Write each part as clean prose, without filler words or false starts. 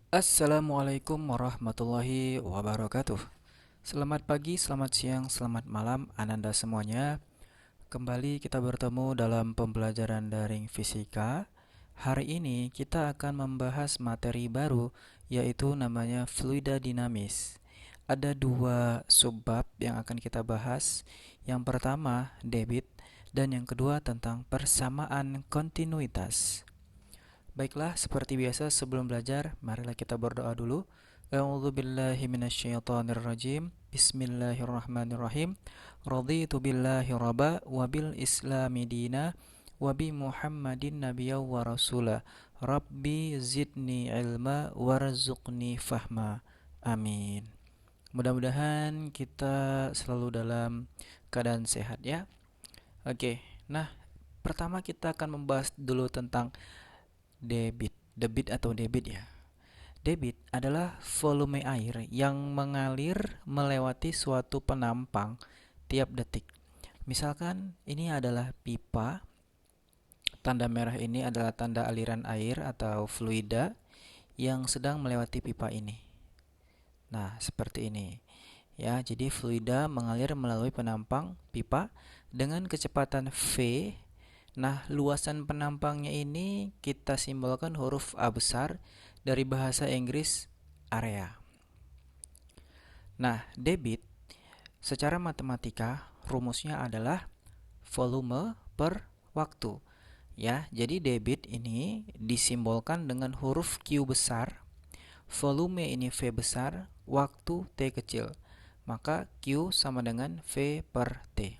Assalamualaikum warahmatullahi wabarakatuh. Selamat pagi, selamat siang, selamat malam Ananda semuanya. Kembali kita bertemu dalam pembelajaran daring fisika. Hari ini kita akan membahas materi baru, yaitu namanya fluida dinamis. Ada dua subbab yang akan kita bahas. Yang pertama debit dan yang kedua tentang persamaan kontinuitas. Baiklah, seperti biasa sebelum belajar, marilah kita berdoa dulu. A'udzu billahi minasyaitonir rajim. Bismillahirrahmanirrahim. Raditu billahi rabba wa bil islami dina wa bi Muhammadin nabiyya wa rasula. Rabbi zidni ilma warzuqni fahma. Amin. Mudah-mudahan kita selalu dalam keadaan sehat ya. Oke. Nah, pertama kita akan membahas dulu tentang debit atau debit ya. Debit adalah volume air yang mengalir melewati suatu penampang tiap detik. Misalkan ini adalah pipa, tanda merah ini adalah tanda aliran air atau fluida yang sedang melewati pipa ini. Nah, seperti ini. Ya, jadi fluida mengalir melalui penampang pipa dengan kecepatan V. Nah, luasan penampangnya ini kita simbolkan huruf A besar dari bahasa Inggris area. Nah, debit secara matematika rumusnya adalah volume per waktu. Ya, jadi debit ini disimbolkan dengan huruf Q besar, volume ini V besar, waktu T kecil. Maka Q sama dengan V per T.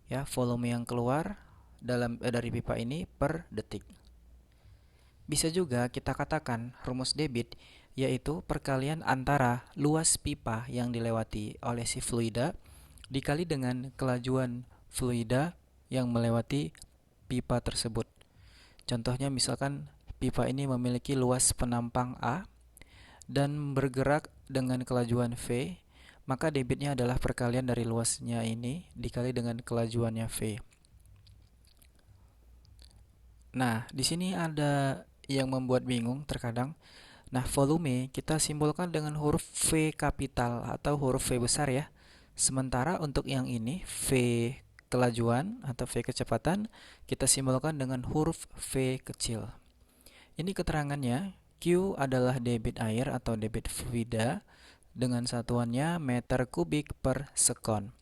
Ya, volume yang keluar dari pipa ini per detik. Bisa juga kita katakan rumus debit yaitu perkalian antara luas pipa yang dilewati oleh si fluida dikali dengan kelajuan fluida yang melewati pipa tersebut. Contohnya misalkan pipa ini memiliki luas penampang A dan bergerak dengan kelajuan V, maka debitnya adalah perkalian dari luasnya ini dikali dengan kelajuannya V. Nah, di sini ada yang membuat bingung terkadang. Nah, volume kita simbolkan dengan huruf V kapital atau huruf V besar ya. Sementara untuk yang ini V kelajuan atau V kecepatan kita simbolkan dengan huruf V kecil. Ini keterangannya, Q adalah debit air atau debit fluida dengan satuannya meter kubik per sekon.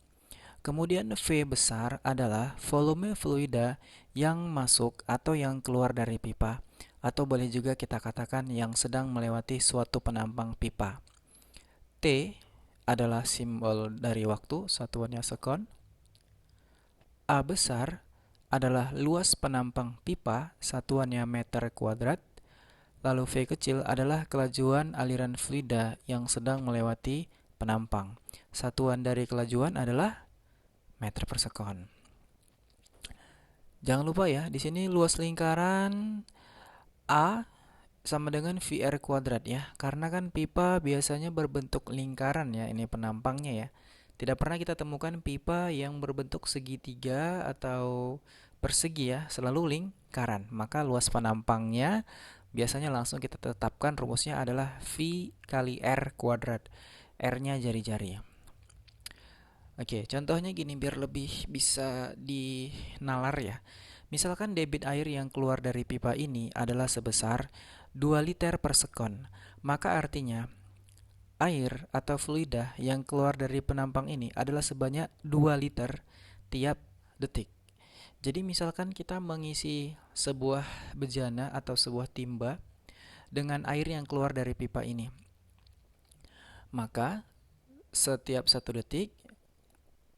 Kemudian V besar adalah volume fluida yang masuk atau yang keluar dari pipa, atau boleh juga kita katakan yang sedang melewati suatu penampang pipa. T adalah simbol dari waktu, satuannya sekon. A besar adalah luas penampang pipa, satuannya meter kuadrat. Lalu V kecil adalah kelajuan aliran fluida yang sedang melewati penampang. Satuan dari kelajuan adalah meter per sekon. Jangan lupa ya, di sini luas lingkaran A sama dengan VR kuadrat ya. Karena kan pipa biasanya berbentuk lingkaran ya, ini penampangnya ya. Tidak pernah kita temukan pipa yang berbentuk segitiga atau persegi ya, selalu lingkaran. Maka luas penampangnya biasanya langsung kita tetapkan rumusnya adalah V kali R kuadrat. R-nya jari-jari. Oke, contohnya gini biar lebih bisa dinalar ya. Misalkan debit air yang keluar dari pipa ini adalah sebesar 2 liter per sekon. Maka artinya air atau fluida yang keluar dari penampang ini adalah sebanyak 2 liter tiap detik. Jadi misalkan kita mengisi sebuah bejana atau sebuah timba dengan air yang keluar dari pipa ini. Maka setiap 1 detik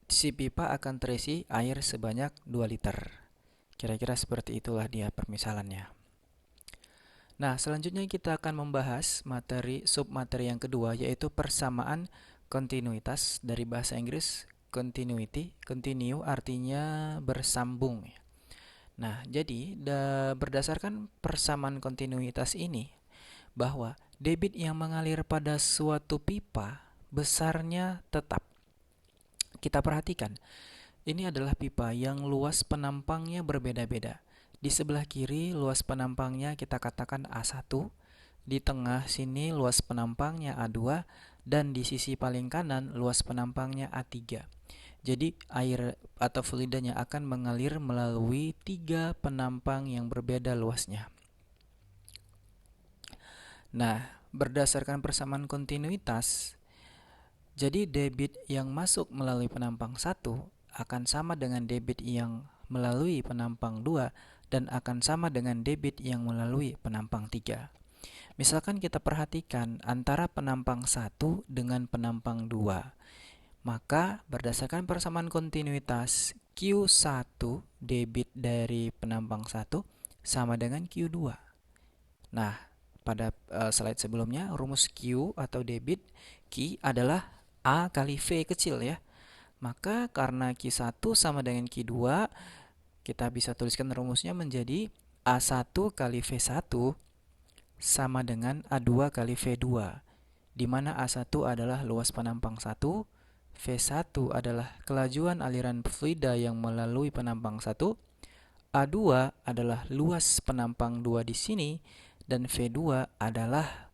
si pipa akan terisi air sebanyak 2 liter. Kira-kira seperti itulah dia permisalannya. Nah, selanjutnya kita akan membahas submateri yang kedua yaitu persamaan kontinuitas dari bahasa Inggris continuity. Continue artinya bersambung. Nah, jadi berdasarkan persamaan kontinuitas ini bahwa debit yang mengalir pada suatu pipa besarnya tetap. Kita perhatikan, ini adalah pipa yang luas penampangnya berbeda-beda. Di sebelah kiri luas penampangnya kita katakan A1, di tengah sini luas penampangnya A2, dan di sisi paling kanan luas penampangnya A3. Jadi air atau fluidanya akan mengalir melalui 3 penampang yang berbeda luasnya. Nah, berdasarkan persamaan kontinuitas, jadi debit yang masuk melalui penampang 1 akan sama dengan debit yang melalui penampang 2 dan akan sama dengan debit yang melalui penampang 3. Misalkan kita perhatikan antara penampang 1 dengan penampang 2. Maka berdasarkan persamaan kontinuitas, Q1 debit dari penampang 1 sama dengan Q2. Nah, pada slide sebelumnya rumus Q atau debit Q adalah A kali V kecil ya. Maka karena Q1 sama dengan Q2, kita bisa tuliskan rumusnya menjadi A1 kali V1 sama dengan A2 kali V2, di mana A1 adalah luas penampang 1, V1 adalah kelajuan aliran fluida yang melalui penampang 1, A2 adalah luas penampang 2 di sini, dan V2 adalah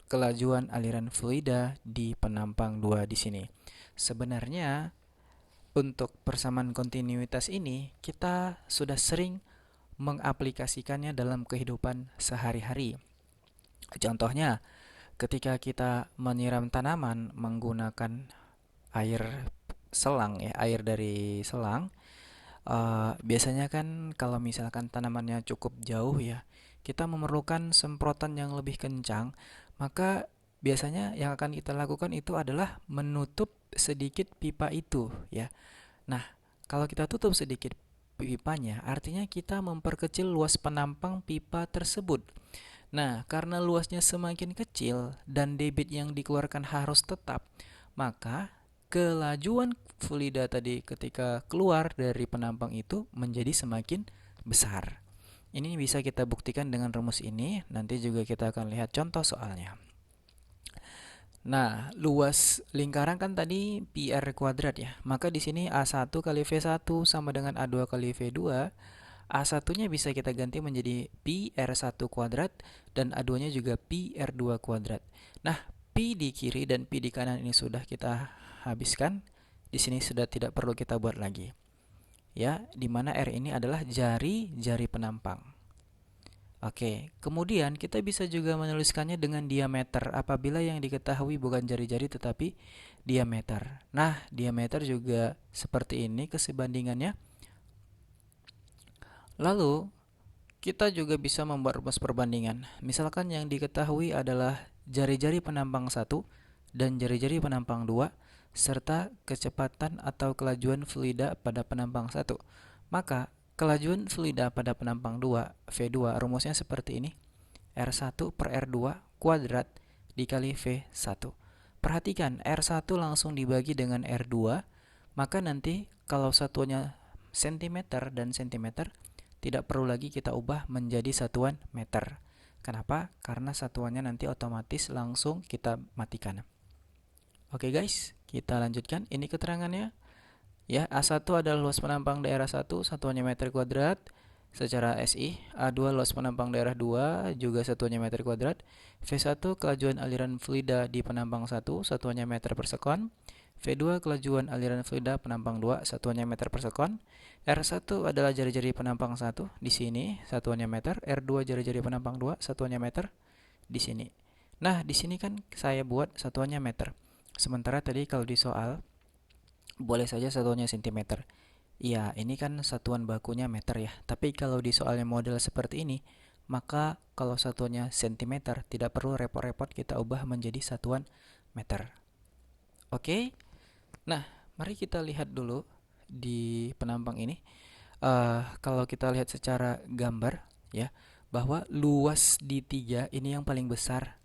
kelajuan aliran fluida di penampang 2 di sini. Sebenarnya untuk persamaan kontinuitas ini kita sudah sering mengaplikasikannya dalam kehidupan sehari-hari. Contohnya, ketika kita menyiram tanaman menggunakan air selang ya, air dari selang, biasanya kan kalau misalkan tanamannya cukup jauh ya, kita memerlukan semprotan yang lebih kencang, maka biasanya yang akan kita lakukan itu adalah menutup sedikit pipa itu ya. Nah, kalau kita tutup sedikit pipanya, artinya kita memperkecil luas penampang pipa tersebut. Nah, karena luasnya semakin kecil dan debit yang dikeluarkan harus tetap, maka kelajuan fluida tadi ketika keluar dari penampang itu menjadi semakin besar. Ini bisa kita buktikan dengan rumus ini, nanti juga kita akan lihat contoh soalnya. Nah, luas lingkaran kan tadi pi r kuadrat ya. Maka di sini A1 kali V1 sama dengan A2 kali V2. A1-nya bisa kita ganti menjadi pi R1 kuadrat dan A2-nya juga pi R2 kuadrat. Nah, pi di kiri dan pi di kanan ini sudah kita habiskan. Di sini sudah tidak perlu kita buat lagi. Ya, di mana R ini adalah jari-jari penampang. Oke, kemudian kita bisa juga menuliskannya dengan diameter apabila yang diketahui bukan jari-jari tetapi diameter. Nah, diameter juga seperti ini kesebandingannya. Lalu, kita juga bisa membuat rumus perbandingan. Misalkan yang diketahui adalah jari-jari penampang 1 dan jari-jari penampang 2 serta kecepatan atau kelajuan fluida pada penampang 1. Maka, kelajuan fluida pada penampang 2, V2, rumusnya seperti ini. R1 per R2 kuadrat dikali V1. Perhatikan, R1 langsung dibagi dengan R2, maka nanti kalau satuannya cm dan cm, tidak perlu lagi kita ubah menjadi satuan meter. Kenapa? Karena satuannya nanti otomatis langsung kita matikan. Oke guys, kita lanjutkan. Ini keterangannya. Ya, A1 adalah luas penampang daerah 1, satuannya meter kuadrat secara SI. A2 luas penampang daerah 2, juga satuannya meter kuadrat. V1 kelajuan aliran fluida di penampang 1, satuannya meter per sekon. V2 kelajuan aliran fluida penampang 2, satuannya meter per sekon. R1 adalah jari-jari penampang 1 di sini, satuannya meter. R2 jari-jari penampang 2, satuannya meter di sini. Nah, di sini kan saya buat satuannya meter. Sementara tadi kalau di soal boleh saja satuannya cm. Iya, ini kan satuan bakunya meter ya. Tapi kalau di soalnya model seperti ini, maka kalau satuannya cm tidak perlu repot-repot kita ubah menjadi satuan meter. Oke. Nah, mari kita lihat dulu di penampang ini. Kalau kita lihat secara gambar ya, bahwa luas di 3 ini yang paling besar.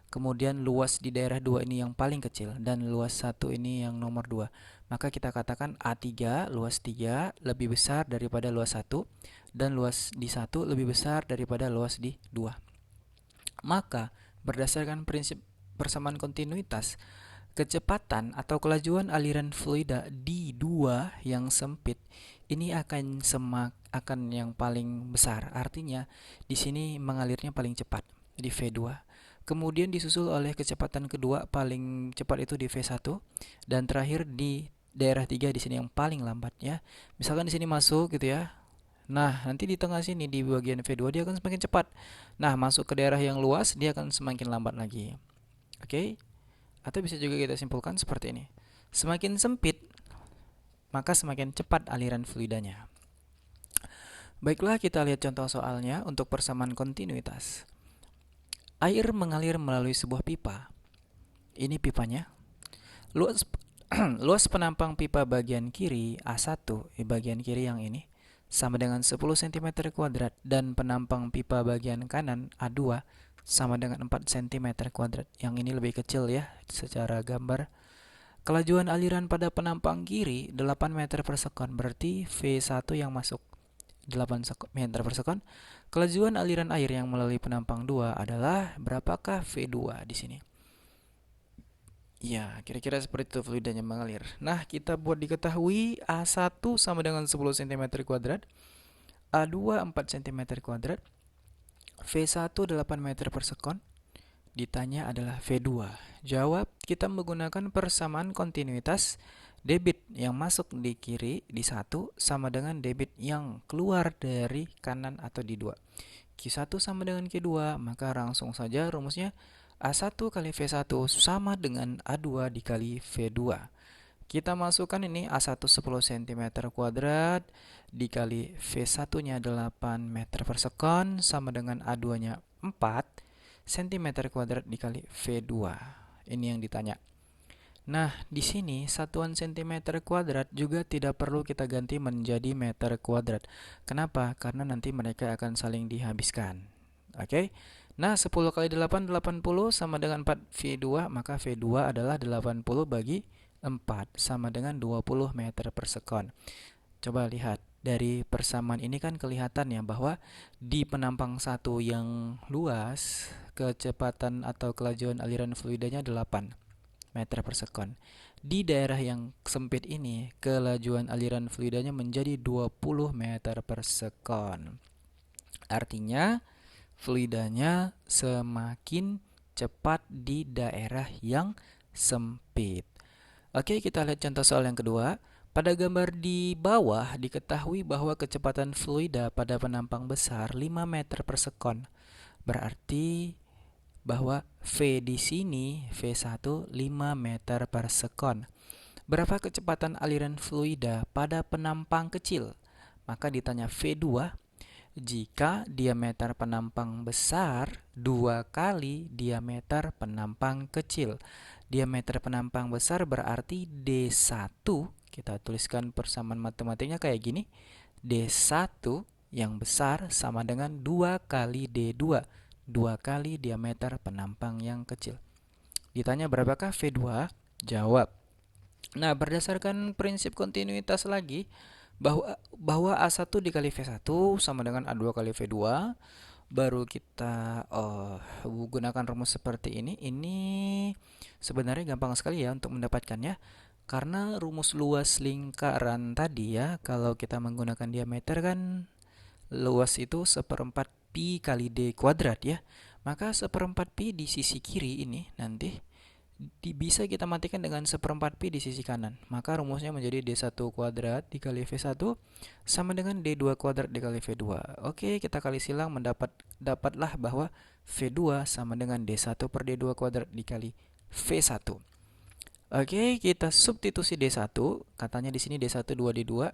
Kemudian luas di daerah 2 ini yang paling kecil dan luas 1 ini yang nomor 2. Maka kita katakan A3 luas 3 lebih besar daripada luas 1 dan luas di 1 lebih besar daripada luas di 2. Maka berdasarkan prinsip persamaan kontinuitas, kecepatan atau kelajuan aliran fluida di 2 yang sempit ini akan yang paling besar. Artinya di sini mengalirnya paling cepat di V2. kemudian disusul oleh kecepatan kedua paling cepat itu di V1, dan terakhir di daerah 3 di sini yang paling lambat ya. Misalkan di sini masuk gitu ya. Nah, nanti di tengah sini di bagian V2 dia akan semakin cepat. Nah, masuk ke daerah yang luas dia akan semakin lambat lagi. Oke? Atau bisa juga kita simpulkan seperti ini. Semakin sempit, maka semakin cepat aliran fluidanya. Baiklah, kita lihat contoh soalnya untuk persamaan kontinuitas. Air mengalir melalui sebuah pipa. Ini pipanya. Luas luas penampang pipa bagian kiri A1, bagian kiri yang ini, sama dengan 10 cm kuadrat, dan penampang pipa bagian kanan A2 sama dengan 4 cm kuadrat. Yang ini lebih kecil ya secara gambar. Kelajuan aliran pada penampang kiri 8 meter per sekon, berarti V1 yang masuk 8 meter per sekon. Kelajuan aliran air yang melalui penampang 2 adalah berapakah V2 di sini? Ya, kira-kira seperti itu fluidanya mengalir. Nah, kita buat diketahui A1 sama dengan 10 cm kuadrat, A2 4 cm kuadrat, V1 8 meter per sekon. Ditanya adalah V2. Jawab, kita menggunakan persamaan kontinuitas. Debit yang masuk di kiri di 1 sama dengan debit yang keluar dari kanan atau di 2. Q1 sama dengan Q2, maka langsung saja rumusnya A1 kali V1 sama dengan A2 dikali V2. Kita masukkan ini A1 10 cm kuadrat dikali V1-nya 8 meter per sekon sama dengan A2-nya 4 cm kuadrat dikali V2. Ini yang ditanya. Nah, di sini satuan cm kuadrat juga tidak perlu kita ganti menjadi meter kuadrat. Kenapa? Karena nanti mereka akan saling dihabiskan. Oke? Nah, 10 kali 8, 80 sama dengan 4 V2, maka V2 adalah 80 bagi 4 sama dengan 20 meter per sekon. Coba lihat, dari persamaan ini kan kelihatan ya bahwa di penampang 1 yang luas, kecepatan atau kelajuan aliran fluidanya 8 meter per sekon. Di daerah yang sempit ini, kelajuan aliran fluidanya menjadi 20 meter per sekon. Artinya, fluidanya semakin cepat di daerah yang sempit. Oke, kita lihat contoh soal yang kedua. Pada gambar di bawah diketahui bahwa kecepatan fluida pada penampang besar 5 meter per sekon. Berarti bahwa V di sini, V1 5 meter per sekon. Berapa kecepatan aliran fluida pada penampang kecil? Maka ditanya V2 jika diameter penampang besar 2 kali diameter penampang kecil. Diameter penampang besar berarti D1. Kita tuliskan persamaan matematiknya kayak gini. D1 yang besar sama dengan 2 kali D2. 2 kali diameter penampang yang kecil. Ditanya berapakah V2? Jawab. Nah, berdasarkan prinsip kontinuitas lagi, bahwa A1 dikali V1 sama dengan A2 kali V2, baru kita gunakan rumus seperti ini. Ini sebenarnya gampang sekali ya untuk mendapatkannya, karena rumus luas lingkaran tadi ya, kalau kita menggunakan diameter kan luas itu 1/4 pi kali D kuadrat ya. Maka 1/4 pi di sisi kiri ini nanti bisa kita matikan dengan 1/4 pi di sisi kanan. Maka rumusnya menjadi D1 kuadrat dikali V1 sama dengan D2 kuadrat dikali V2. Oke, kita kali silang dapatlah bahwa V2 sama dengan D1 per D2 kuadrat dikali V1. Oke, kita substitusi D1. Katanya di sini D1 2D2,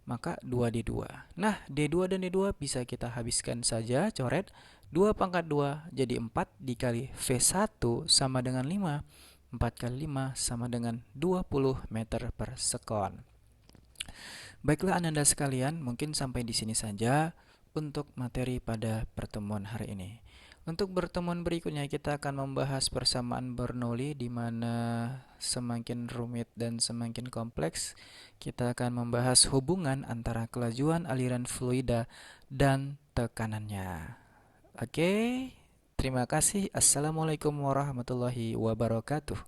maka 2D2. Nah, D2 dan D2 bisa kita habiskan saja, coret. 2 pangkat 2 jadi 4 dikali V1 sama dengan 5. 4 kali 5 sama dengan 20 meter per sekon. Baiklah Ananda sekalian, mungkin sampai di sini saja untuk materi pada pertemuan hari ini. Untuk pertemuan berikutnya kita akan membahas persamaan Bernoulli, di mana semakin rumit dan semakin kompleks kita akan membahas hubungan antara kelajuan aliran fluida dan tekanannya. Oke, terima kasih. Assalamualaikum warahmatullahi wabarakatuh.